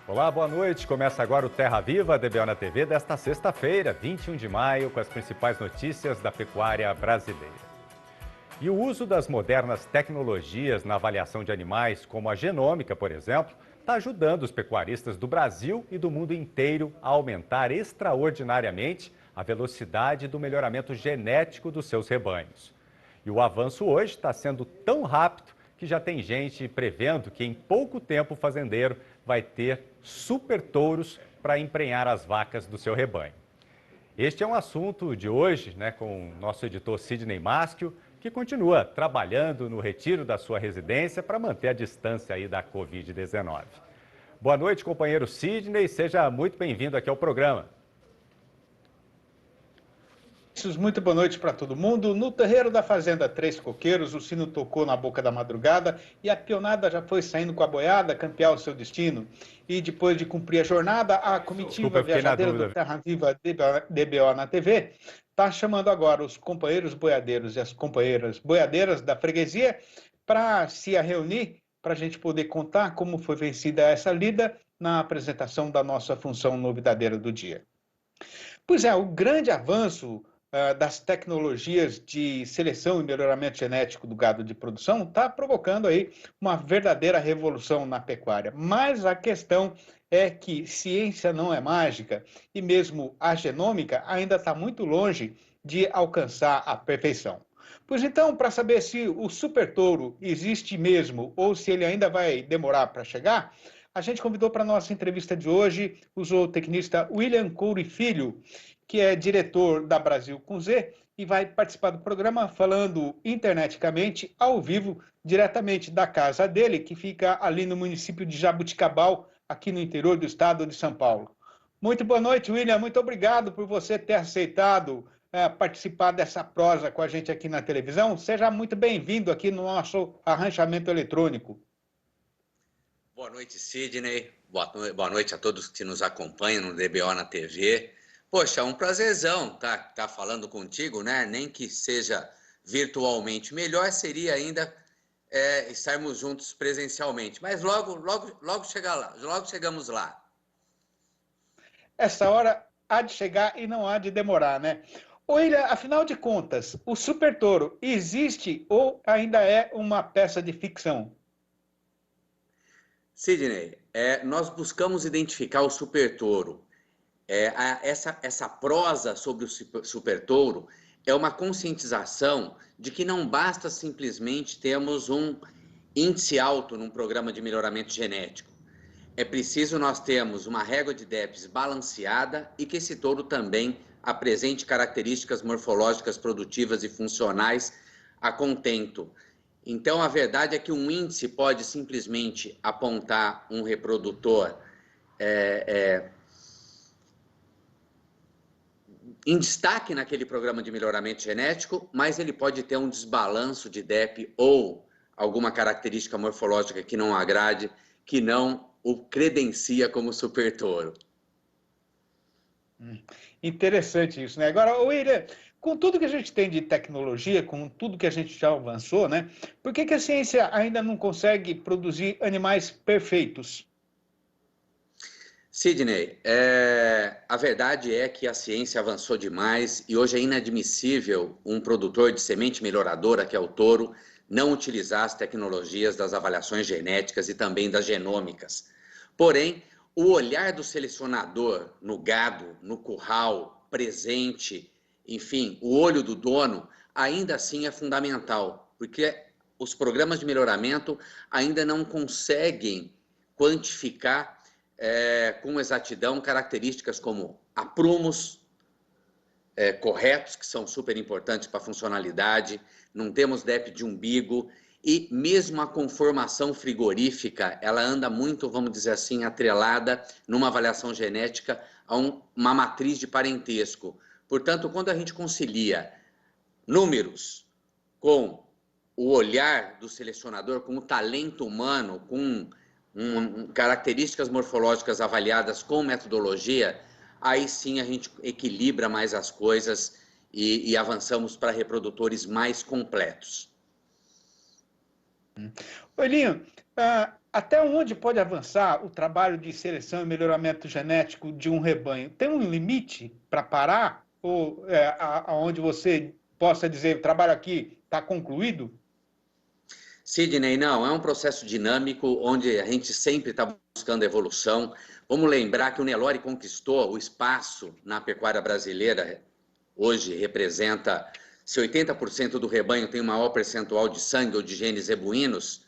Olá, boa noite. Começa agora o Terra Viva, DBO na TV, desta sexta-feira, 21 de maio, com as principais notícias da pecuária brasileira. E o uso das modernas tecnologias na avaliação de animais, como a genômica, por exemplo, está ajudando os pecuaristas do Brasil e do mundo inteiro a aumentar extraordinariamente a velocidade do melhoramento genético dos seus rebanhos. E o avanço hoje está sendo tão rápido que já tem gente prevendo que em pouco tempo o fazendeiro vai ter super touros para emprenhar as vacas do seu rebanho. Este é um assunto de hoje, com o nosso editor Sidney Maschio, que continua trabalhando no retiro da sua residência para manter a distância aí da Covid-19. Boa noite, companheiro Sidney, seja muito bem-vindo aqui ao programa. Muito boa noite para todo mundo. No terreiro da Fazenda Três Coqueiros, o sino tocou na boca da madrugada e a peonada já foi saindo com a boiada campear o seu destino. E depois de cumprir a jornada, a comitiva viajadeira do Terra Viva DBO na TV está chamando agora os companheiros boiadeiros e as companheiras boiadeiras da freguesia para se reunir, para a gente poder contar como foi vencida essa lida na apresentação da nossa função novidadeira do dia. Pois é, o grande avanço das tecnologias de seleção e melhoramento genético do gado de produção está provocando aí uma verdadeira revolução na pecuária. Mas a questão é que ciência não é mágica e mesmo a genômica ainda está muito longe de alcançar a perfeição. Pois então, para saber se o super touro existe mesmo ou se ele ainda vai demorar para chegar, a gente convidou para a nossa entrevista de hoje o zootecnista William Coure Filho, que é diretor da Brasil com Z e vai participar do programa falando interneticamente, ao vivo, diretamente da casa dele, que fica ali no município de Jabuticabal, aqui no interior do estado de São Paulo. Muito boa noite, William. Muito obrigado por você ter aceitado participar dessa prosa com a gente aqui na televisão. Seja muito bem-vindo aqui no nosso arranchamento eletrônico. Boa noite, Sidney. Boa noite a todos que nos acompanham no DBO na TV. Poxa, é um prazerzão tá falando contigo, né? Nem que seja virtualmente. Melhor seria ainda estarmos juntos presencialmente. Mas logo chegamos lá. Essa hora há de chegar e não há de demorar, né? William, afinal de contas, o super touro existe ou ainda é uma peça de ficção? Sidney, nós buscamos identificar o super touro. Essa prosa sobre o super touro é uma conscientização de que não basta simplesmente termos um índice alto num programa de melhoramento genético. É preciso nós termos uma régua de DEPs balanceada e que esse touro também apresente características morfológicas produtivas e funcionais a contento. Então, a verdade é que um índice pode simplesmente apontar um reprodutor em destaque naquele programa de melhoramento genético, mas ele pode ter um desbalanço de DEP ou alguma característica morfológica que não agrade, que não o credencia como super touro. Interessante isso, né? Agora, William, com tudo que a gente tem de tecnologia, com tudo que a gente já avançou, né? Por que a ciência ainda não consegue produzir animais perfeitos? Sidney, a verdade é que a ciência avançou demais e hoje é inadmissível um produtor de semente melhoradora, que é o touro, não utilizar as tecnologias das avaliações genéticas e também das genômicas. Porém, o olhar do selecionador no gado, no curral, presente, enfim, o olho do dono, ainda assim é fundamental, porque os programas de melhoramento ainda não conseguem quantificar com exatidão características como aprumos corretos, que são super importantes para a funcionalidade, não temos DEP de umbigo, e mesmo a conformação frigorífica, ela anda muito, vamos dizer assim, atrelada numa avaliação genética a uma matriz de parentesco. Portanto, quando a gente concilia números com o olhar do selecionador, com o talento humano, com características morfológicas avaliadas com metodologia, aí sim a gente equilibra mais as coisas e avançamos para reprodutores mais completos. Olinho, Até onde pode avançar o trabalho de seleção e melhoramento genético de um rebanho? Tem um limite para parar? Ou aonde você possa dizer, o trabalho aqui está concluído? Sidney, não, é um processo dinâmico onde a gente sempre está buscando evolução. Vamos lembrar que o Nelore conquistou o espaço na pecuária brasileira, hoje representa, se 80% do rebanho tem um maior percentual de sangue ou de genes zebuínos,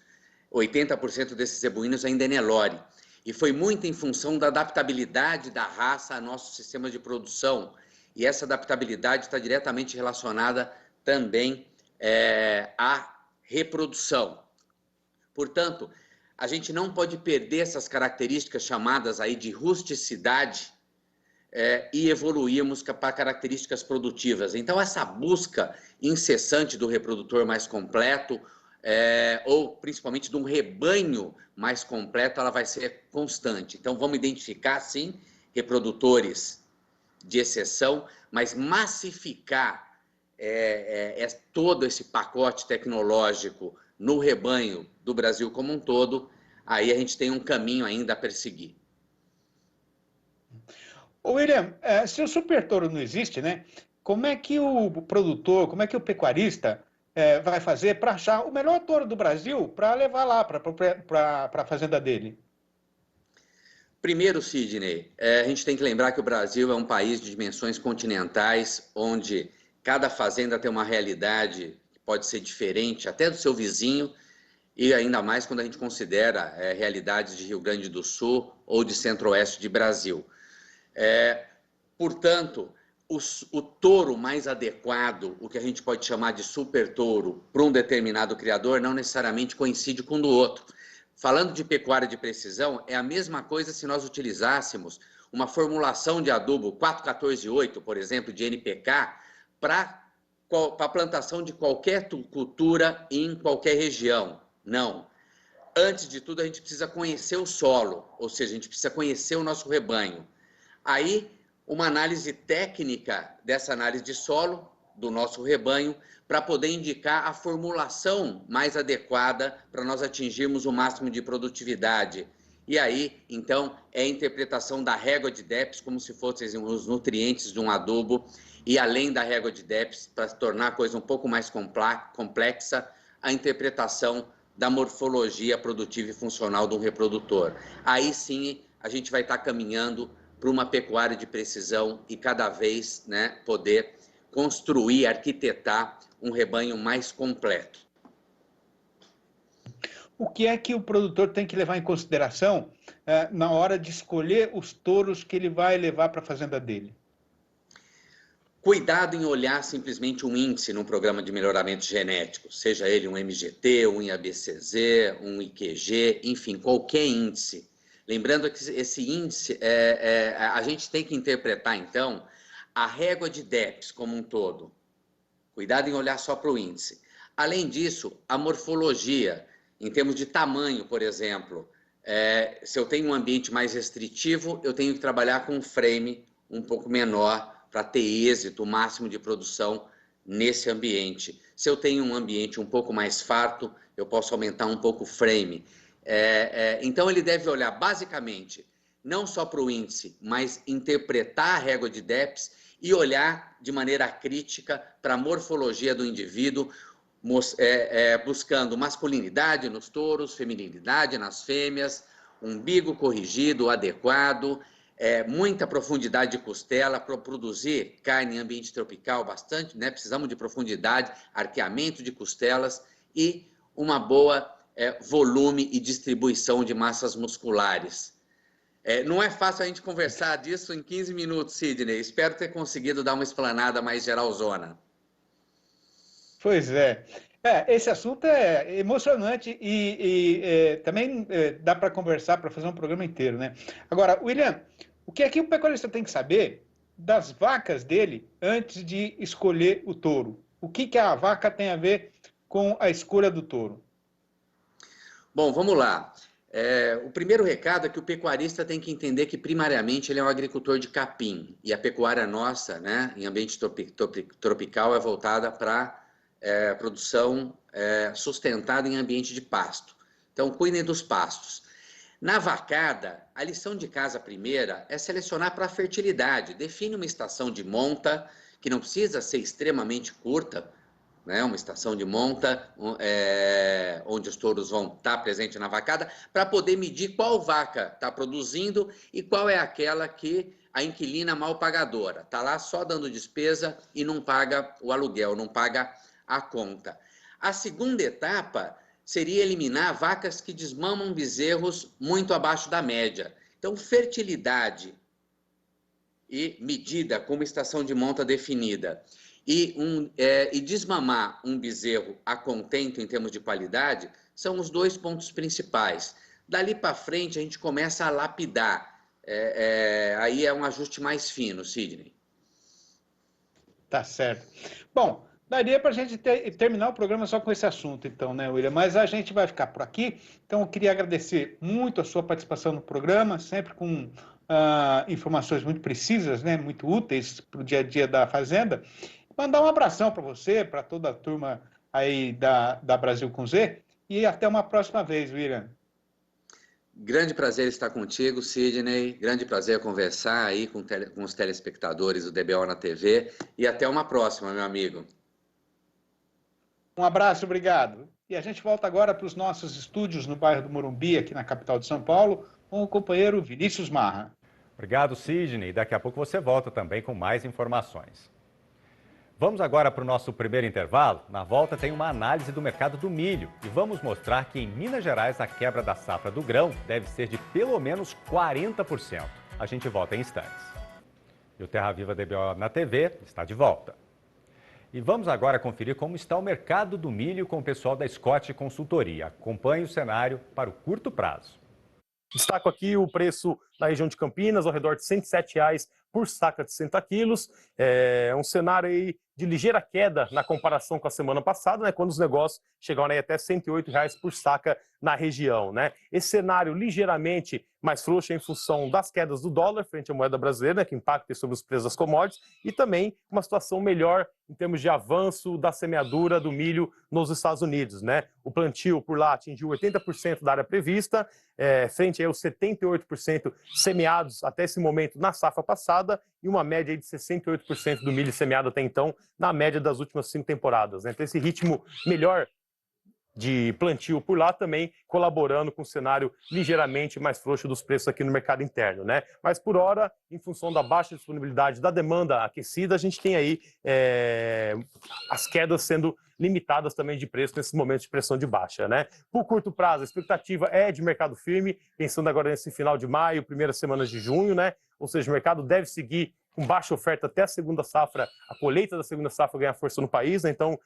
80% desses zebuínos ainda é Nelore. E foi muito em função da adaptabilidade da raça a nosso sistema de produção. E essa adaptabilidade está diretamente relacionada também à reprodução. Portanto, a gente não pode perder essas características chamadas aí de rusticidade e evoluirmos para características produtivas. Então, essa busca incessante do reprodutor mais completo, ou principalmente de um rebanho mais completo, ela vai ser constante. Então, vamos identificar, sim, reprodutores de exceção, mas massificar todo esse pacote tecnológico no rebanho do Brasil como um todo, aí a gente tem um caminho ainda a perseguir. William, se o super touro não existe, né? Como é que o produtor, como é que o pecuarista vai fazer para achar o melhor touro do Brasil para levar lá para a fazenda dele? Primeiro, Sidney, a gente tem que lembrar que o Brasil é um país de dimensões continentais, onde cada fazenda tem uma realidade que pode ser diferente até do seu vizinho, e ainda mais quando a gente considera realidades de Rio Grande do Sul ou de Centro-Oeste de Brasil. Portanto, o touro mais adequado, o que a gente pode chamar de super touro, para um determinado criador, não necessariamente coincide com o do outro. Falando de pecuária de precisão, é a mesma coisa se nós utilizássemos uma formulação de adubo 414-8, por exemplo, de NPK, para a plantação de qualquer cultura em qualquer região. Não. Antes de tudo, a gente precisa conhecer o solo, ou seja, a gente precisa conhecer o nosso rebanho. Aí, uma análise técnica dessa análise de solo do nosso rebanho para poder indicar a formulação mais adequada para nós atingirmos o máximo de produtividade. E aí, então, é a interpretação da régua de DEPS como se fossem os nutrientes de um adubo e além da régua de DEPS, para tornar a coisa um pouco mais complexa, a interpretação da morfologia produtiva e funcional de um reprodutor. Aí sim, a gente vai estar caminhando para uma pecuária de precisão e cada vez poder construir, arquitetar um rebanho mais completo. O que é que o produtor tem que levar em consideração na hora de escolher os touros que ele vai levar para a fazenda dele? Cuidado em olhar simplesmente um índice num programa de melhoramento genético, seja ele um MGT, um IABCZ, um IQG, enfim, qualquer índice. Lembrando que esse índice, a gente tem que interpretar, então, a régua de DEPS como um todo. Cuidado em olhar só para o índice. Além disso, a morfologia, em termos de tamanho, por exemplo. Se eu tenho um ambiente mais restritivo, eu tenho que trabalhar com um frame um pouco menor para ter êxito, o máximo de produção nesse ambiente. Se eu tenho um ambiente um pouco mais farto, eu posso aumentar um pouco o frame. Então, ele deve olhar basicamente, não só para o índice, mas interpretar a régua de DEPS e olhar de maneira crítica para a morfologia do indivíduo, buscando masculinidade nos touros, feminilidade nas fêmeas, umbigo corrigido, adequado, muita profundidade de costela para produzir carne em ambiente tropical bastante, precisamos de profundidade, arqueamento de costelas e uma boa volume e distribuição de massas musculares. Não é fácil a gente conversar disso em 15 minutos, Sidney. Espero ter conseguido dar uma explanada mais geralzona. Pois é. Esse assunto é emocionante e também dá para conversar, para fazer um programa inteiro, né? Agora, William, o que é que o pecuarista tem que saber das vacas dele antes de escolher o touro? O que a vaca tem a ver com a escolha do touro? Bom, vamos lá. O primeiro recado é que o pecuarista tem que entender que, primariamente, ele é um agricultor de capim. E a pecuária nossa, em ambiente tropical, é voltada para produção sustentada em ambiente de pasto. Então, cuidem dos pastos. Na vacada, a lição de casa primeira é selecionar para a fertilidade. Define uma estação de monta, que não precisa ser extremamente curta, né? Uma estação de monta onde os touros vão estar presentes na vacada, para poder medir qual vaca está produzindo e qual é aquela que a inquilina mal pagadora. Está lá só dando despesa e não paga o aluguel, não paga a conta. A segunda etapa seria eliminar vacas que desmamam bezerros muito abaixo da média. Então, fertilidade e medida com uma estação de monta definida e desmamar um bezerro a contento em termos de qualidade são os dois pontos principais. Dali para frente, a gente começa a lapidar. Aí é um ajuste mais fino, Sidney. Tá certo. Bom, daria para a gente terminar o programa só com esse assunto, então, né, William? Mas a gente vai ficar por aqui. Então, eu queria agradecer muito a sua participação no programa, sempre com informações muito precisas, né, muito úteis para o dia a dia da Fazenda. Mandar um abração para você, para toda a turma aí da Brasil com Z. E até uma próxima vez, William. Grande prazer estar contigo, Sidney. Grande prazer conversar aí com os telespectadores do DBO na TV. E até uma próxima, meu amigo. Um abraço, obrigado. E a gente volta agora para os nossos estúdios no bairro do Morumbi, aqui na capital de São Paulo, com o companheiro Vinícius Marra. Obrigado, Sidney. Daqui a pouco você volta também com mais informações. Vamos agora para o nosso primeiro intervalo. Na volta tem uma análise do mercado do milho e vamos mostrar que em Minas Gerais a quebra da safra do grão deve ser de pelo menos 40%. A gente volta em instantes. E o Terra Viva DBO na TV está de volta. E vamos agora conferir como está o mercado do milho com o pessoal da Scott Consultoria. Acompanhe o cenário para o curto prazo. Destaco aqui o preço na região de Campinas, ao redor de R$ 107,00 por saca de 60 quilos. É um cenário aí de ligeira queda na comparação com a semana passada, né, quando os negócios chegaram aí até R$ 108,00 por saca na região, né? Esse cenário ligeiramente mais frouxo em função das quedas do dólar frente à moeda brasileira, né, que impacta sobre os preços das commodities, e também uma situação melhor em termos de avanço da semeadura do milho nos Estados Unidos, né? O plantio por lá atingiu 80% da área prevista, frente aos 78% semeados até esse momento na safra passada, e uma média aí de 68% do milho semeado até então, na média das últimas 5 temporadas, né? Então esse ritmo melhor de plantio por lá também colaborando com o cenário ligeiramente mais frouxo dos preços aqui no mercado interno, né? Mas por hora, em função da baixa disponibilidade da demanda aquecida, a gente tem aí as quedas sendo limitadas também de preço nesses momentos de pressão de baixa, né? Por curto prazo, a expectativa é de mercado firme, pensando agora nesse final de maio, primeiras semanas de junho, né? Ou seja, o mercado deve seguir com baixa oferta até a segunda safra, a colheita da segunda safra ganhar força no país, né? Então,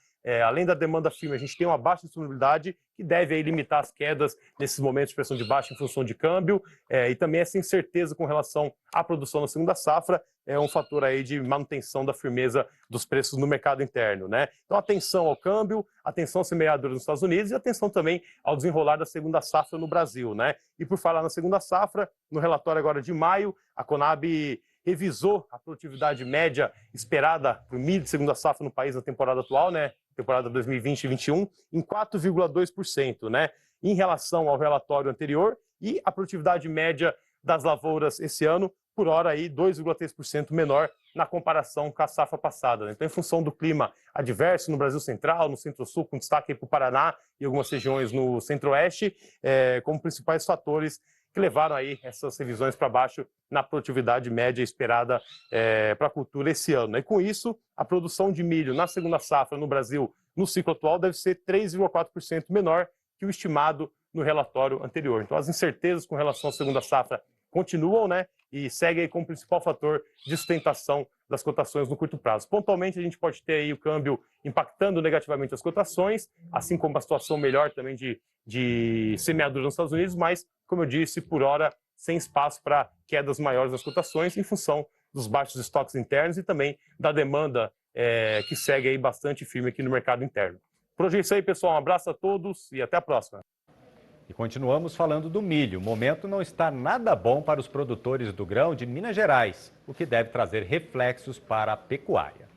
além da demanda firme, a gente tem uma baixa disponibilidade que deve aí limitar as quedas nesses momentos de pressão de baixa em função de câmbio, e também essa incerteza com relação à produção na segunda safra é um fator aí de manutenção da firmeza dos preços no mercado interno, né? Então, atenção ao câmbio, atenção aos semeadores nos Estados Unidos e atenção também ao desenrolar da segunda safra no Brasil, né? E por falar na segunda safra, no relatório agora de maio, a Conab revisou a produtividade média esperada para o milho de segunda safra no país na temporada atual, né? Temporada 2020-21, em 4,2%, né? Em relação ao relatório anterior, e a produtividade média das lavouras esse ano, por hora, aí 2,3% menor na comparação com a safra passada, né? Então, em função do clima adverso no Brasil Central, no Centro-Sul, com destaque para o Paraná e algumas regiões no Centro-Oeste, como principais fatores que levaram aí essas revisões para baixo na produtividade média esperada para a cultura esse ano. E com isso, a produção de milho na segunda safra no Brasil, no ciclo atual, deve ser 3,4% menor que o estimado no relatório anterior. Então, as incertezas com relação à segunda safra continuam, né? E segue aí como principal fator de sustentação das cotações no curto prazo. Pontualmente, a gente pode ter aí o câmbio impactando negativamente as cotações, assim como a situação melhor também de semeadura nos Estados Unidos, mas, como eu disse, por hora, sem espaço para quedas maiores nas cotações, em função dos baixos estoques internos e também da demanda que segue aí bastante firme aqui no mercado interno. Por hoje é isso aí, pessoal. Um abraço a todos e até a próxima. E continuamos falando do milho. O momento não está nada bom para os produtores do grão de Minas Gerais, o que deve trazer reflexos para a pecuária.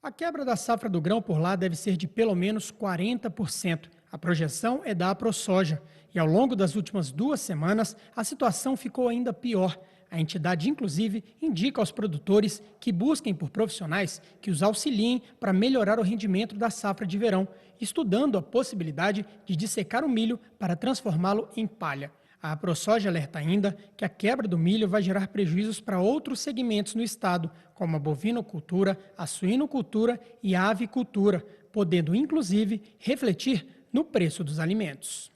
A quebra da safra do grão por lá deve ser de pelo menos 40%. A projeção é da AproSoja e ao longo das últimas 2 semanas a situação ficou ainda pior. A entidade, inclusive, indica aos produtores que busquem por profissionais que os auxiliem para melhorar o rendimento da safra de verão, estudando a possibilidade de dissecar o milho para transformá-lo em palha. A AproSoja alerta ainda que a quebra do milho vai gerar prejuízos para outros segmentos no estado, como a bovinocultura, a suinocultura e a avicultura, podendo, inclusive, refletir no preço dos alimentos.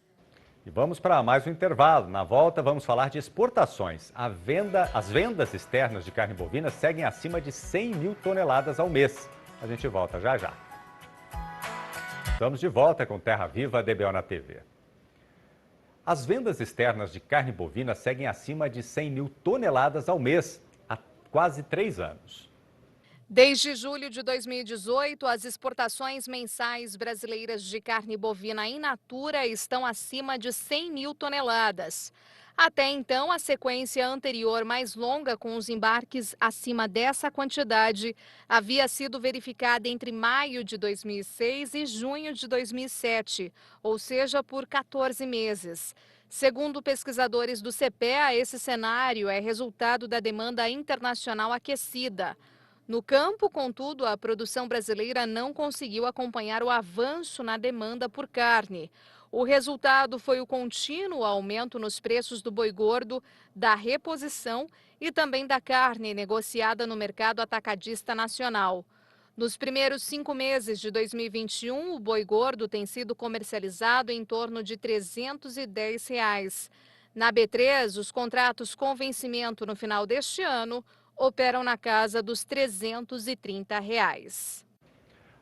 E vamos para mais um intervalo. Na volta, vamos falar de exportações. As vendas externas de carne bovina seguem acima de 100 mil toneladas ao mês. A gente volta já já. Estamos de volta com Terra Viva DBO na TV. As vendas externas de carne bovina seguem acima de 100 mil toneladas ao mês, há quase 3 anos. Desde julho de 2018, as exportações mensais brasileiras de carne bovina in natura estão acima de 100 mil toneladas. Até então, a sequência anterior mais longa com os embarques acima dessa quantidade havia sido verificada entre maio de 2006 e junho de 2007, ou seja, por 14 meses. Segundo pesquisadores do CPEA, esse cenário é resultado da demanda internacional aquecida. No campo, contudo, a produção brasileira não conseguiu acompanhar o avanço na demanda por carne. O resultado foi o contínuo aumento nos preços do boi gordo, da reposição e também da carne negociada no mercado atacadista nacional. Nos primeiros 5 meses de 2021, o boi gordo tem sido comercializado em torno de R$ 310. Na B3, os contratos com vencimento no final deste ano operam na casa dos R$ 330.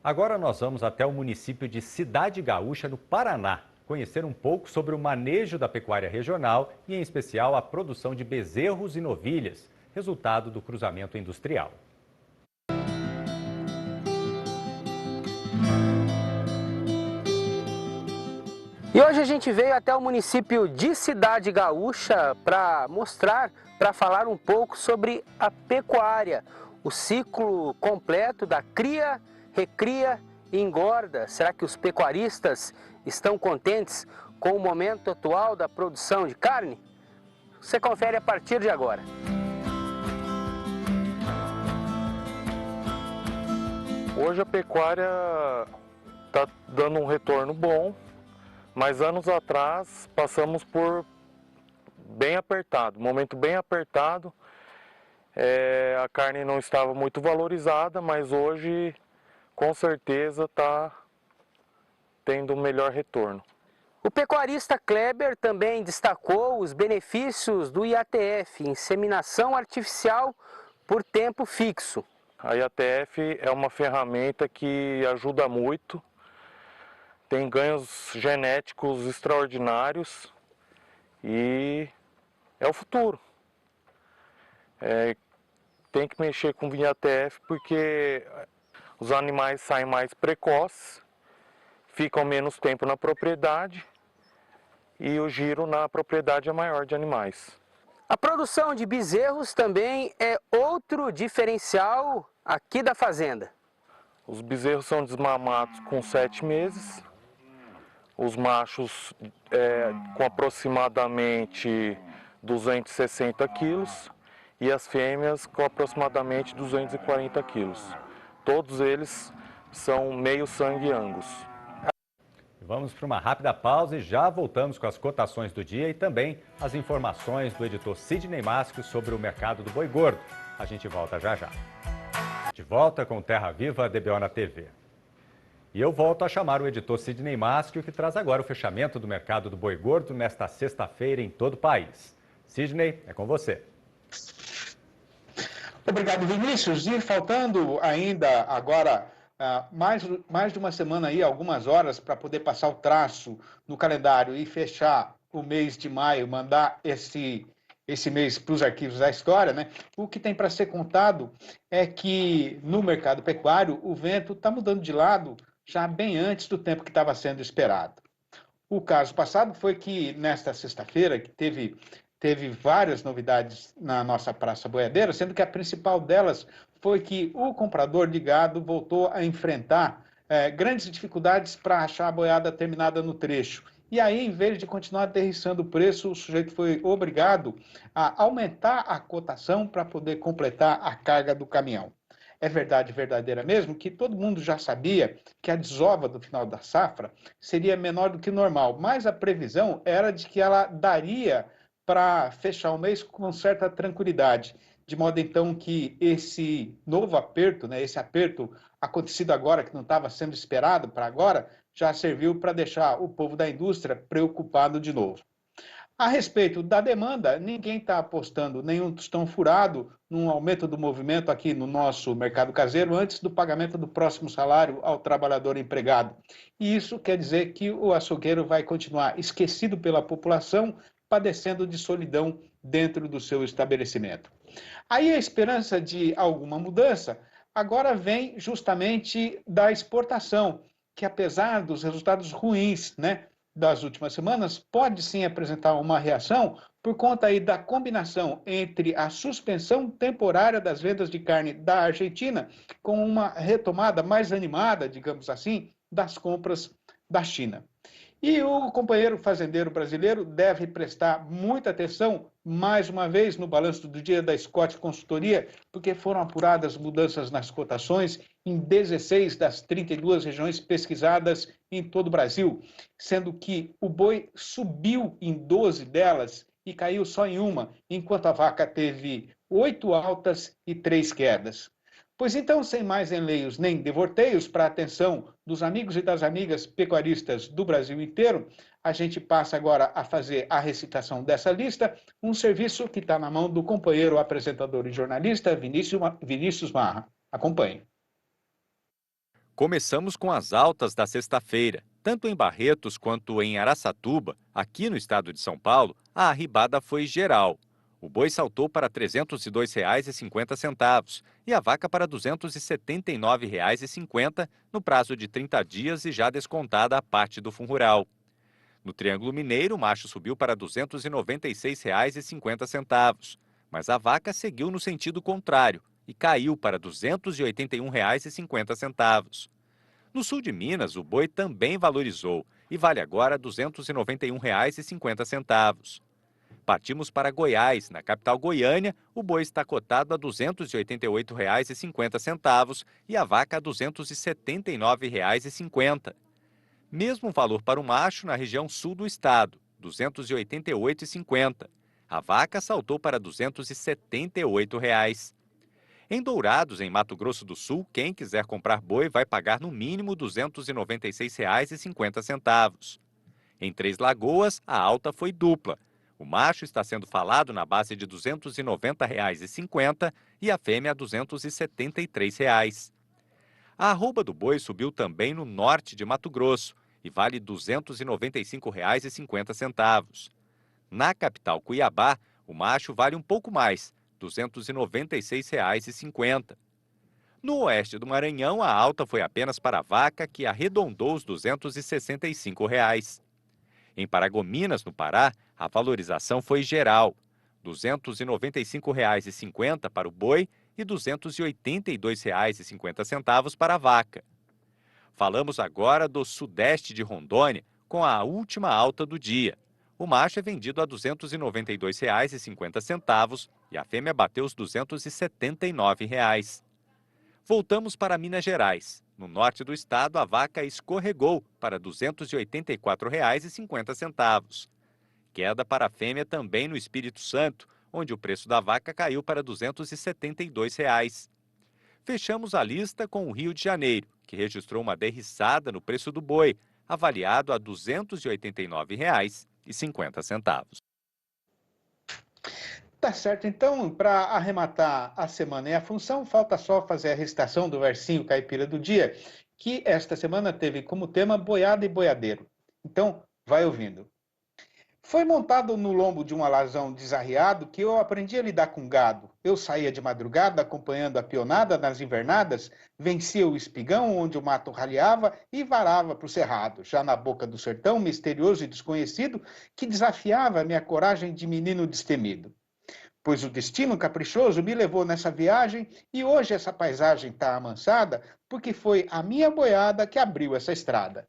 Agora nós vamos até o município de Cidade Gaúcha, no Paraná, conhecer um pouco sobre o manejo da pecuária regional e, em especial, a produção de bezerros e novilhas, resultado do cruzamento industrial. E hoje a gente veio até o município de Cidade Gaúcha para falar um pouco sobre a pecuária, o ciclo completo da cria, recria e engorda. Será que os pecuaristas estão contentes com o momento atual da produção de carne? Você confere a partir de agora. Hoje a pecuária está dando um retorno bom, mas anos atrás passamos por momento bem apertado. A carne não estava muito valorizada, mas hoje com certeza está tendo um melhor retorno. O pecuarista Kleber também destacou os benefícios do IATF, inseminação artificial por tempo fixo. A IATF é uma ferramenta que ajuda muito, tem ganhos genéticos extraordinários e é o futuro. Tem que mexer com o IATF porque os animais saem mais precoces, ficam menos tempo na propriedade e o giro na propriedade é maior de animais. A produção de bezerros também é outro diferencial aqui da fazenda. Os bezerros são desmamados com 7 meses, os machos com aproximadamente 260 quilos e as fêmeas com aproximadamente 240 quilos. Todos eles são meio sangue Angus. Vamos para uma rápida pausa e já voltamos com as cotações do dia e também as informações do editor Sidney Maschio sobre o mercado do boi gordo. A gente volta já já. De volta com Terra Viva DBO na TV. E eu volto a chamar o editor Sidney Maschio, que traz agora o fechamento do mercado do boi gordo nesta sexta-feira em todo o país. Sidney, é com você. Obrigado, Vinícius. E faltando ainda agora mais de uma semana aí, algumas horas, para poder passar o traço no calendário e fechar o mês de maio, mandar esse mês para os arquivos da história, né? O que tem para ser contado é que no mercado pecuário o vento está mudando de lado já bem antes do tempo que estava sendo esperado. O caso passado foi que nesta sexta-feira, que teve várias novidades na nossa Praça Boiadeira, sendo que a principal delas foi que o comprador de gado voltou a enfrentar grandes dificuldades para achar a boiada terminada no trecho. E aí, em vez de continuar derriçando o preço, o sujeito foi obrigado a aumentar a cotação para poder completar a carga do caminhão. É verdade verdadeira mesmo que todo mundo já sabia que a desova do final da safra seria menor do que o normal, mas a previsão era de que ela daria para fechar o mês com certa tranquilidade, de modo então que esse novo aperto, esse aperto acontecido agora, que não estava sendo esperado para agora, já serviu para deixar o povo da indústria preocupado de novo. A respeito da demanda, ninguém está apostando nenhum tostão furado num aumento do movimento aqui no nosso mercado caseiro antes do pagamento do próximo salário ao trabalhador empregado. E isso quer dizer que o açougueiro vai continuar esquecido pela população, padecendo de solidão dentro do seu estabelecimento. Aí a esperança de alguma mudança agora vem justamente da exportação, que apesar dos resultados ruins, das últimas semanas, pode sim apresentar uma reação por conta aí da combinação entre a suspensão temporária das vendas de carne da Argentina com uma retomada mais animada, digamos assim, das compras da China. E o companheiro fazendeiro brasileiro deve prestar muita atenção, mais uma vez, no balanço do dia da Scott Consultoria, porque foram apuradas mudanças nas cotações em 16 das 32 regiões pesquisadas em todo o Brasil, sendo que o boi subiu em 12 delas e caiu só em uma, enquanto a vaca teve 8 altas e 3 quedas. Pois então, sem mais enleios nem devorteios, para a atenção dos amigos e das amigas pecuaristas do Brasil inteiro, a gente passa agora a fazer a recitação dessa lista, um serviço que está na mão do companheiro apresentador e jornalista Vinícius Marra. Acompanhe. Começamos com as altas da sexta-feira. Tanto em Barretos quanto em Araçatuba, aqui no estado de São Paulo, a arribada foi geral. O boi saltou para R$ 302,50 e a vaca para R$ 279,50 no prazo de 30 dias e já descontada a parte do fundo rural. No Triângulo Mineiro, o macho subiu para R$ 296,50, mas a vaca seguiu no sentido contrário e caiu para R$ 281,50. No sul de Minas, o boi também valorizou e vale agora R$ 291,50. Partimos para Goiás. Na capital Goiânia, o boi está cotado a R$ 288,50 e a vaca a R$ 279,50. Mesmo valor para o macho na região sul do estado, R$ 288,50. A vaca saltou para R$ 278,00. Em Dourados, em Mato Grosso do Sul, quem quiser comprar boi vai pagar no mínimo R$ 296,50. Em Três Lagoas, a alta foi dupla. O macho está sendo falado na base de R$ 290,50 e a fêmea a R$ 273,00. A arroba do boi subiu também no norte de Mato Grosso e vale R$ 295,50. Na capital Cuiabá, o macho vale um pouco mais, R$ 296,50. No oeste do Maranhão, a alta foi apenas para a vaca, que arredondou os R$ 265,00. Em Paragominas, no Pará, a valorização foi geral, R$ 295,50 para o boi e R$ 282,50 para a vaca. Falamos agora do sudeste de Rondônia, com a última alta do dia. O macho é vendido a R$ 292,50 e a fêmea bateu os R$ 279,00. Voltamos para Minas Gerais. No norte do estado, a vaca escorregou para R$ 284,50. Queda para a fêmea também no Espírito Santo, onde o preço da vaca caiu para R$ 272,00. Fechamos a lista com o Rio de Janeiro, que registrou uma derriçada no preço do boi, avaliado a R$ 289,50. Tá certo, então, para arrematar a semana e a função, falta só fazer a recitação do versinho caipira do dia, que esta semana teve como tema boiada e boiadeiro. Então, vai ouvindo. Foi montado no lombo de um alazão desarreado que eu aprendi a lidar com gado. Eu saía de madrugada acompanhando a pionada nas invernadas, vencia o espigão onde o mato ralhava e varava para o cerrado, já na boca do sertão misterioso e desconhecido que desafiava a minha coragem de menino destemido. pois o destino caprichoso me levou nessa viagem e hoje essa paisagem está amansada porque foi a minha boiada que abriu essa estrada.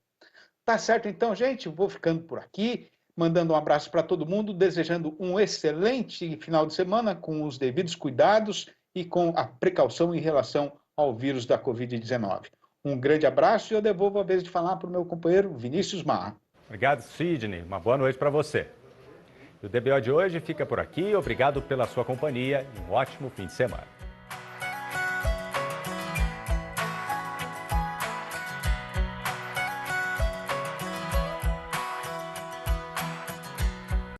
Tá certo então, gente? Vou ficando por aqui, mandando um abraço para todo mundo, desejando um excelente final de semana com os devidos cuidados e com a precaução em relação ao vírus da Covid-19. Um grande abraço e eu devolvo a vez de falar para o meu companheiro Vinícius Marra. Obrigado, Sidney. Uma boa noite para você. O DBO de hoje fica por aqui. Obrigado pela sua companhia e um ótimo fim de semana.